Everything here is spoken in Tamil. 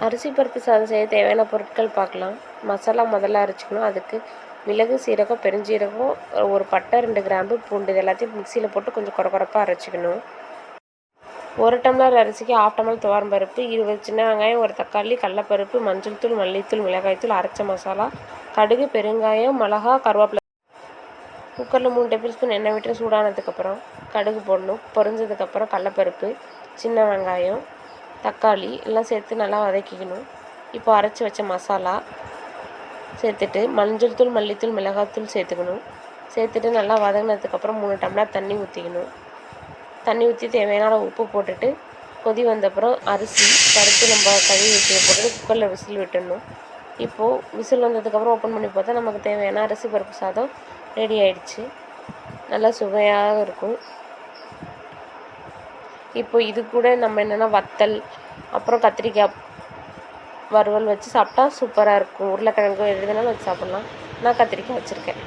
அரிசி பருப்பு சாதம் செய்ய தேவையான பொருட்கள் பார்க்கலாம். மசாலா முதல்ல அரைச்சிக்கணும். அதுக்கு மிளகு, சீரகம், பெருஞ்சீரகம், ஒரு பட்டை, 2 கிராம்பு, பூண்டு இது எல்லாத்தையும் மிக்சியில் போட்டு கொஞ்சம் கொரகொரப்பாக அரைச்சிக்கணும். 1 டம்ளர் அரிசிக்கு 1/2 டம்ளர் துவரம்பருப்பு, 20 சின்ன வெங்காயம், 1 தக்காளி, கடலப்பருப்பு, மஞ்சள் தூள், மல்லித்தூள், மிளகாய்த்தூள், அரைச்ச மசாலா, கடுகு, பெருங்காயம், மிளகா, கருவேப்பிலை. குக்கரில் 3 டேபிள் ஸ்பூன் எண்ணெய் விட்டு சூடானதுக்கப்புறம் கடுகு போடணும். பொரிஞ்சதுக்கப்புறம் கடலப்பருப்பு, சின்ன வெங்காயம், தக்காளி எல்லாம் சேர்த்து நல்லா வதக்கிக்கணும். இப்போ அரைச்சி வச்ச மசாலா சேர்த்துட்டு மஞ்சள் தூள், மல்லித்தூள், மிளகாத்தூள் சேர்த்துக்கணும். சேர்த்துட்டு நல்லா வதங்கினதுக்கப்புறம் 3 டம்ளர் தண்ணி ஊற்றிக்கணும். தண்ணி ஊற்றி தேவையான அளவு உப்பு போட்டுட்டு கொதி வந்தப்புறம் அரிசி பருப்பு நம்ம கழுவி வச்சு போட்டுட்டு குக்கரில் விசில் விட்டுடணும். இப்போது விசில் வந்ததுக்கப்புறம் ஓப்பன் பண்ணி பார்த்தா நமக்கு தேவையான அரிசி பருப்பு சாதம் ரெடி ஆயிடுச்சு. நல்லா சுவையாக இருக்கும். இப்போ இது கூட நம்ம என்னென்னா வத்தல், அப்புறம் கத்திரிக்காய் வறுவல் வச்சு சாப்பிட்டா சூப்பராக இருக்கும். உருளைக்கிழங்கு எது வேணாலும் வச்சு சாப்பிட்லாம். நான் கத்திரிக்காய் வச்சுருக்கேன்.